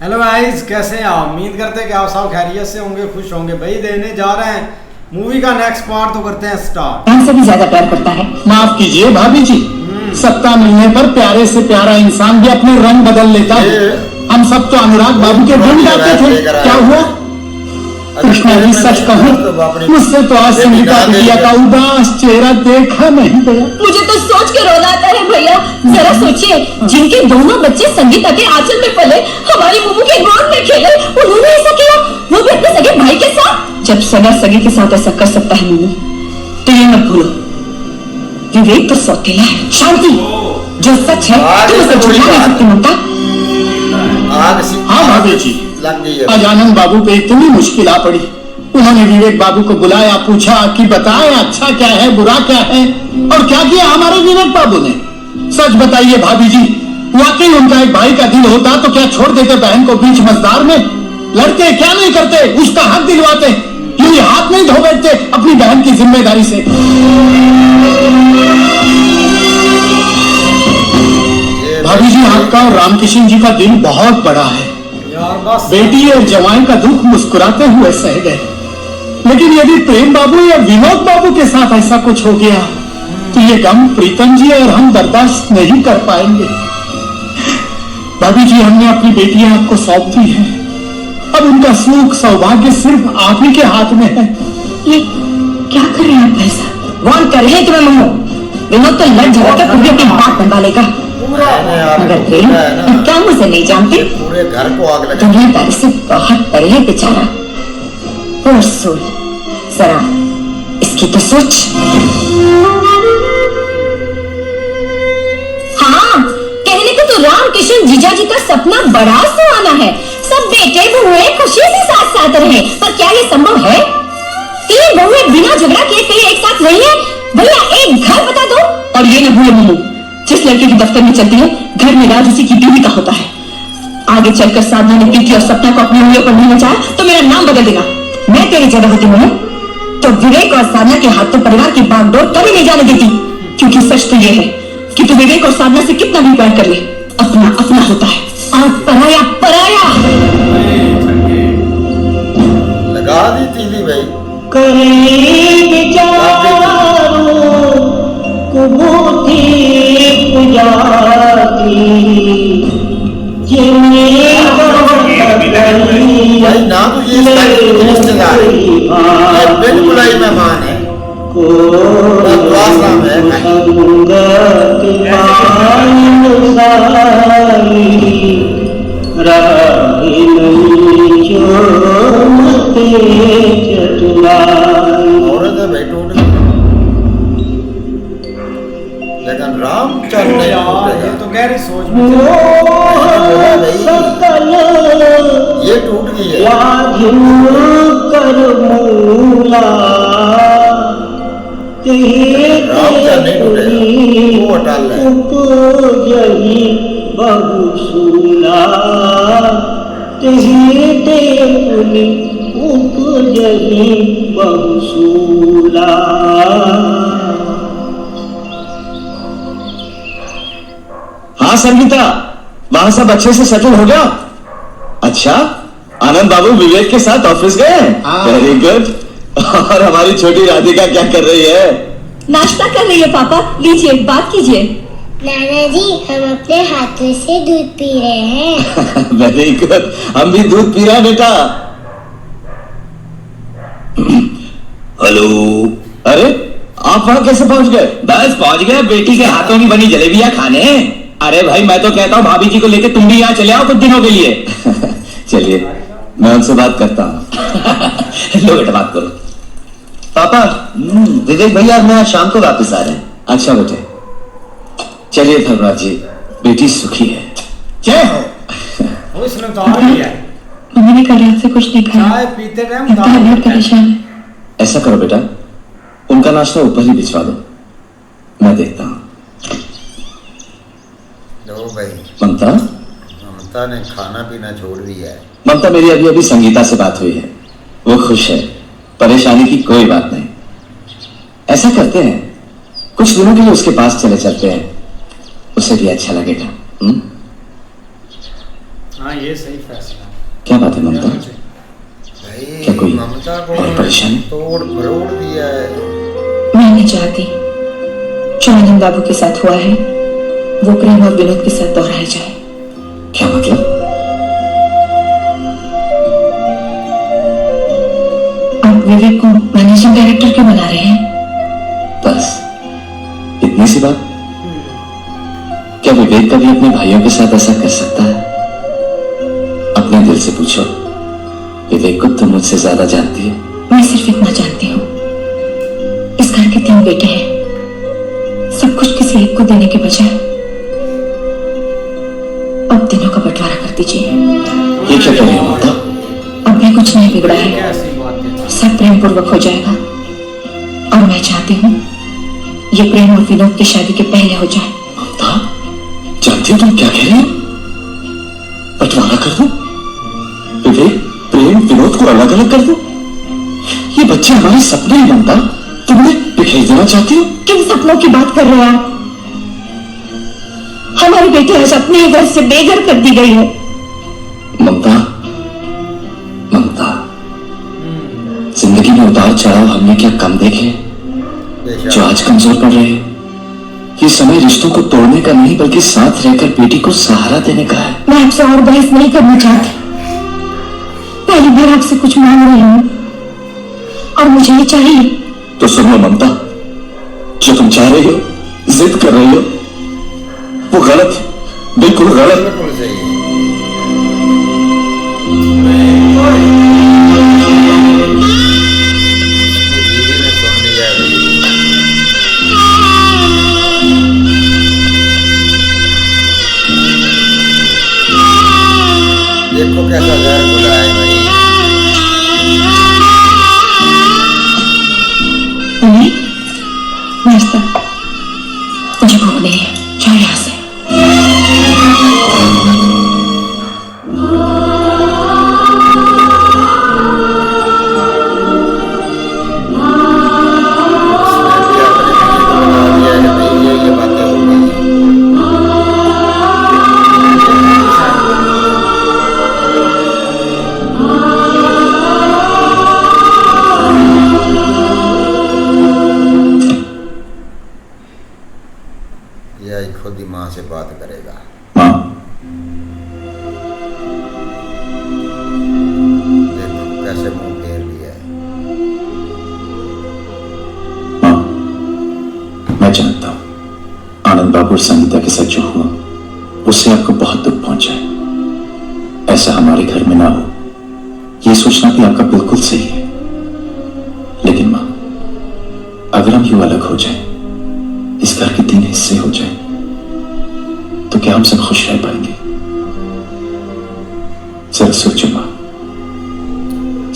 Hello guys, कैसे हैं आप? उम्मीद करते हैं कि आप सब खैरियत से होंगे, खुश होंगे। भाई देने जा रहे हैं मूवी का नेक्स्ट पार्ट, तो करते हैं स्टार्ट। से भी ज्यादा प्यार करता है। माफ कीजिए भाभी जी, सत्ता मिलने पर प्यारे से प्यारा इंसान भी अपने रंग बदल लेता है। हम सब तो अनुराग बाबू के गुण गाते थे, क्या हुआ? कृष्णा भी सच कहूँ, मुझसे तो आज संगीता बिटिया का उदास चेहरा देखा नहीं गया। मुझे तो सोच के रोना आता है भैया। जरा सोचिए, जिनके दोनों बच्चे संगीता के आंचल में पले, हमारी मुमू के गोद में खेले, उन्होंने ऐसा किया, वो भी अपने सगे भाई के साथ। जब सगा सगे के साथ ऐसा कर सकता है मुमू, तो ये मत भूलो, विवेक तो सौतेला है। शांति, जो सच है तुम उसे झूठा नहीं सकती ममता। हाँ भाभी जी, आज आनंद बाबू पे इतनी मुश्किल आ पड़ी। उन्होंने विवेक बाबू को बुलाया, पूछा कि बताएं अच्छा क्या है, बुरा क्या है, और क्या किया हमारे विवेक बाबू ने। सच बताइए भाभी जी, वाकई उनका एक भाई का दिल होता तो क्या छोड़ देते बहन को बीच मझधार में? लड़ते क्या नहीं करते, उसका हक दिलवाते, यूं हाथ नहीं धो बैठते अपनी बहन की जिम्मेदारी से। भाभी जी, आपका और रामकिशन जी का दिल बहुत बड़ा है। बेटी और जवान का दुख मुस्कुराते हुए सह गए, लेकिन यदि प्रेम बाबू या विनोद बाबू के साथ ऐसा कुछ हो गया तो ये गम प्रीतम जी और हम बर्दाश्त नहीं कर पाएंगे। भाभी जी, हमने अपनी बेटियां आपको सौंप दी है, अब उनका सुख सौभाग्य सिर्फ आप ही के हाथ में है। ये क्या कर रहे हैं भाई साहब? कौन कर रहे हैं तुम्हें मम्मू? विनोद तो लड़ झगड़ के पूरी अपनी बात बनवा लेगा, मगर प्रेम क्या मुझे नहीं जानती? पूरे घर को आग लगा। दुनियादारी से बहुत परे है बेचारा। और सोच जरा इसकी तो सोच। हाँ, कहने को तो रामकिशन जीजा जी का सपना बड़ा सुहाना है, सब बेटे बहुएं खुशी से साथ साथ रहे, पर क्या ये संभव है? तीन बहुएं बिना झगड़ा किए कहीं एक साथ रही है? भैया एक घर बता दो। और ये न भूलो मम्मू, जिस लड़के की दफ्तर में चलती है, घर में राज उसी की बीवी का होता है। आगे चलकर साधना ने प्रीति और सपना को अपनी उंगलियों पर नहीं नचाया तो मेरा नाम बदल देगा। मैं तेरी जगह होती हूँ तो विवेक और साधना के हाथ तो परिवार की बागडोर कभी नहीं जाने देती, क्योंकि सच तो ये है कि तू विवेक और साधना से कितना भी प्यार कर ले, अपना अपना होता है और पराया पराया। लगा दी तीली भाई। भाई ना तो ये रिश्तेदार है, बिल्कुल ही मेहमान है, आश्रम है। औरत है भाई टूट, लेकिन राम चलने ये तो गहरी सोच में ये टूट गई है। राम चल नहीं टूटेगा, वो अटल है। हाँ संगीता, वहां सब अच्छे से सेटल हो गया? अच्छा, आनंद बाबू विवेक के साथ ऑफिस गए? Very good. और हमारी छोटी राधिका क्या कर रही है? नाश्ता कर रही है पापा, लीजिए बात कीजिए। नाना जी, हम अपने हाथों से दूध पी रहे हैं। वेरी गुड, हम भी दूध पी रहे हैं बेटा। हेलो, अरे आप वहां कैसे पहुंच गए? बस पहुंच गए, बेटी के हाथों की बनी जलेबियां खाने। अरे भाई, मैं तो कहता हूँ भाभी जी को लेकर तुम भी यहाँ चले आओ कुछ दिनों के लिए। चलिए, मैं उनसे बात करता हूँ। लो बेटा, बात करो। पापा, विवेक भैया और मैं आज शाम को वापस आ रहे हैं। अच्छा बेटे, चलिए धर्मराज जी, बेटी सुखी है। जय हो। उसने तो आ लिया है। मम्मी ने कल रात से कुछ नहीं खाया, चाय पीते रहे, लगता है बहुत परेशान है। ऐसा करो बेटा, उनका नाश्ता ऊपर ही भिजवा दो, मैं देखता हूँ। लो भाई, ममता, ममता ने खाना पीना छोड़ दिया है। ममता, मेरी अभी अभी संगीता से बात हुई है, वो खुश है, परेशानी की कोई बात नहीं। ऐसा करते हैं, कुछ दिनों के लिए उसके पास चले चलते हैं, उसे भी अच्छा लगेगा। हाँ ये सही फैसला है। क्या बात है ममता? भाई क्या कोई ममता को और परेशानी? तोड़ फरोड़ दिया है। मैं नहीं चाहती जो आनंद बाबू के साथ हुआ है वो प्रेम और विनोद के साथ दोहराया जाए। क्या मतलब? आप विवेक को मैनेजिंग डायरेक्टर क्यों बना रहे हैं? बस इतनी सी बात? क्या विवेक कभी अपने भाइयों के साथ ऐसा कर सकता है? अपने दिल से पूछो, विवेक को तुम मुझसे ज्यादा जानती हो। मैं सिर्फ इतना जानती हूँ, इस घर के 3 बेटे हैं, सब कुछ किसी एक को देने के बजाय अब तीनों का बंटवारा कर दीजिए। ये क्या कह रही हो ममता? अब भी कुछ नहीं बिगड़ा है, कैसी बात है? सब प्रेम पूर्वक हो जाएगा और मैं चाहती हूँ ये प्रेम और विनोद की शादी के पहले हो जाए। ममता, जानती हो तुम क्या कह रही हो? बंटवारा कर दो? विवेक प्रेम विनोद को अलग अलग कर दो? ये बच्चे हमारे सपने हैं ममता, तुमने बिखेर देना चाहती हो? किन सपनों की बात कर रहे हैं आप? हमारे बेटे आज अपने ही घर से बेघर कर दी गई है। ममता, ममता, जिंदगी में उतार चढ़ाव हमने क्या कम देखे जो आज कमजोर पड़ रहे हैं? ये समय रिश्तों को तोड़ने का नहीं बल्कि साथ रहकर बेटी को सहारा देने का है। मैं आपसे और बहस नहीं करना चाहती, पहली बार आपसे कुछ मांग रही हूँ और मुझे ये चाहिए। तो सुनो ममता, जो तुम चाह रही हो, जिद कर रही हो, वो गलत है, बिल्कुल गलत। बिल्कुल सही है। दीदी ने सुन लिया भाई। देखो कैसा घर खुला है भाई। नाश्ता मुझे भूख नहीं है, जाओ यहाँ से। यह खुद ही माँ से बात करेगा। माँ, देखो कैसे मुंह फेर लिया है। माँ, मैं जानता हूँ आनंद बाबू और संगीता के साथ जो हुआ उससे आपको बहुत दुख पहुंचा है। ऐसा हमारे घर में ना हो ये सोचना भी आपका बिल्कुल सही है। लेकिन माँ, अगर हम यूं अलग हो जाएं, इस घर के 3 हिस्से हो जाएं, तो क्या हम सब खुश रह पाएंगे? जरा सोचो माँ,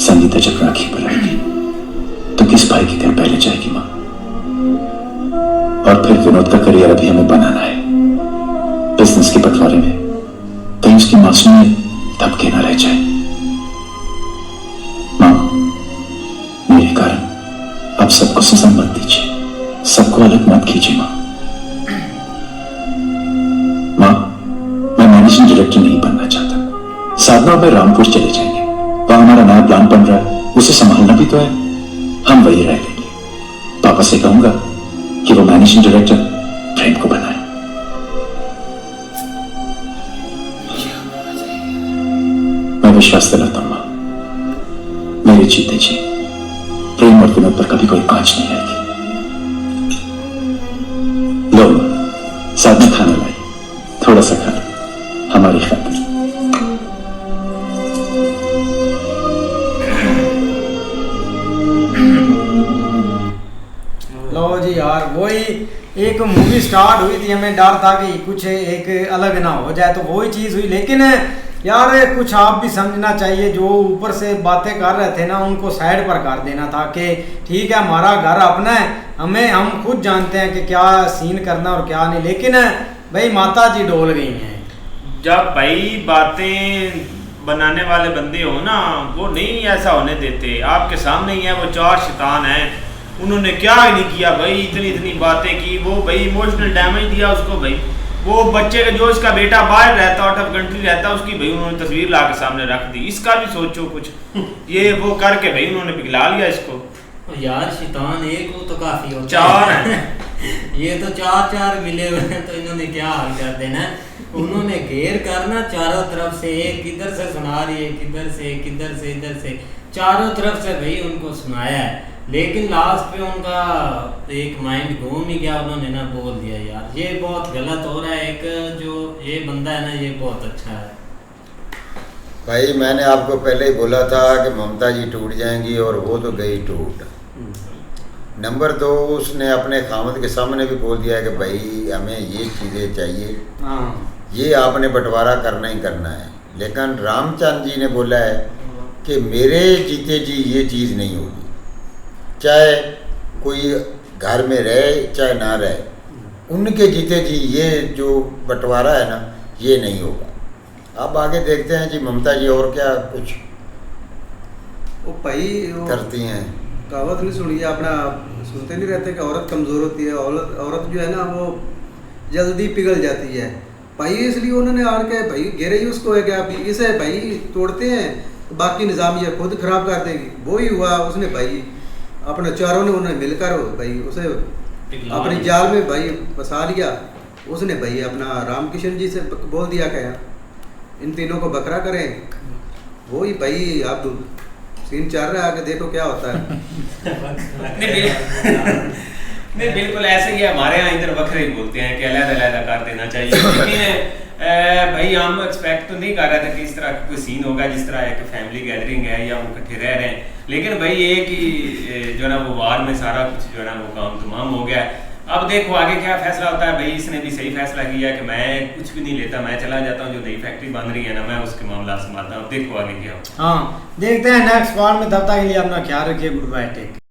संगीता जब राखी पर आएगी तो किस भाई के घर पहले जाएगी माँ? और फिर विनोद का करियर अभी हमें बनाना है। बिजनेस के बंटवारे में कहीं उसकी मासूमियत दबके ना रह जाए। माँ, मेरे कारण आप सबको सजा मत दीजिए, सबको अलग मत कीजिए माँ। माँ, मैं मैनेजिंग डायरेक्टर नहीं बनना चाहता। साधना और मैं रामपुर चले जाएंगे, वहां हमारा नया प्लान बन रहा है, उसे संभालना भी तो है। हम वही रह लेंगे। पापा से कहूंगा कि वो मैनेजिंग डायरेक्टर प्रेम को बनाए। मैं विश्वास दिलाता हूं मां, मेरे जीते जी प्रेम और विनोद पर कभी कोई आंच नहीं आएगी। लो साधना खाना लाई, थोड़ा सा खा लो हमारी खातिर। लो जी यार, वही एक मूवी स्टार्ट हुई थी, हमें डर था कि कुछ एक अलग ना हो जाए, तो वही चीज़ हुई। लेकिन यार कुछ आप भी समझना चाहिए, जो ऊपर से बातें कर रहे थे ना उनको साइड पर कर देना था कि ठीक है हमारा घर अपना है, हम खुद जानते हैं कि क्या सीन करना और क्या नहीं। लेकिन भाई माता जी डोल गई हैं। जब भाई बातें बनाने वाले बंदे हो ना, वो नहीं ऐसा होने देते। आपके सामने ही है, वो 4 शैतान हैं, उन्होंने क्या ही नहीं किया भाई, इतनी बातें की। वो भाई इमोशनल डैमेज दिया उसको भाई, वो बच्चे का जो इसका बेटा बाहर रहता आउट ऑफ कंट्री रहता उसकी भाई उन्होंने तस्वीर ला के सामने रख दी। इसका भी सोचो कुछ, ये वो करके भाई उन्होंने पिघला लिया इसको। यार शैतान एक हो तो काफी हो, 4 हैं ये तो 4 मिले हुए हैं, तो इन्होंने क्या हाल कर देना। उन्होंने घेर करना चारों तरफ से, एक किधर से सुना रही है, किधर से इधर से, चारों तरफ से भाई उनको सुनाया है। लेकिन लास्ट पे उनका एक माइंड घूम ही गया, उन्होंने ना बोल दिया। यार ये बहुत गलत हो रहा है। एक जो ये बंदा है ना, ये बहुत अच्छा है भाई। मैंने आपको पहले ही बोला था कि ममता जी टूट जाएंगी, और वो तो गई टूट। नंबर 2, उसने अपने खामद के सामने भी बोल दिया है कि भाई हमें ये चीज़ें चाहिए, ये आपने बंटवारा करना ही करना है। लेकिन रामचंद्र जी ने बोला है कि मेरे जीते जी ये चीज़ नहीं होगी, चाहे कोई घर में रहे चाहे ना रहे, उनके जीते जी ये जो बंटवारा है ना, ये नहीं होगा। अब आगे देखते हैं जी ममता जी और क्या कुछ वो भाई करती हैं। कहावत नहीं सुनी अपना, सुनते नहीं रहते कि औरत कमज़ोर होती है। औरत जो है ना वो जल्दी पिघल जाती है भाई, इसलिए उन्होंने आके भाई घेरे ही उसको है कि आप इसे भाई तोड़ते हैं तो बाकी निज़ाम ये खुद खराब कर देगी। वो ही हुआ, उसने भाई अपने चारों ने उन्होंने मिलकर भाई उसे अपनी जाल में भाई फंसा लिया। उसने भाई अपना रामकिशन जी से बोल दिया क्या इन तीनों को बकरा करें। वो ही भाई अब सीन चल रहा है, आगे देखो क्या होता है। नहीं बिल्कुल ऐसे ही है, हमारे यहाँ इधर बकरे ही बोलते हैं कि अलग-अलग कर देना चाहिए। लेकिन भाई हम एक्सपेक्ट तो नहीं कर रहे थे कि इस तरह का कोई सीन होगा, जिस तरह एक फैमिली गैदरिंग है या वो इकट्ठे रह रहे हैं। लेकिन भाई ये कि जो है ना वो वार में सारा कुछ जो है ना वो काम तमाम हो गया है। अब देखो आगे क्या फैसला होता है। भाई इसने भी सही फैसला किया कि मैं कुछ भी नहीं लेता, मैं चला जाता हूँ, जो नई फैक्ट्री बन रही है ना मैं उसके मामला संभालता हूँ। देखो आगे क्या होता है। हाँ देखते हैं नेक्स्ट पार्ट में, तब तक के लिए अपना ख्याल रखिए। Goodbye, take.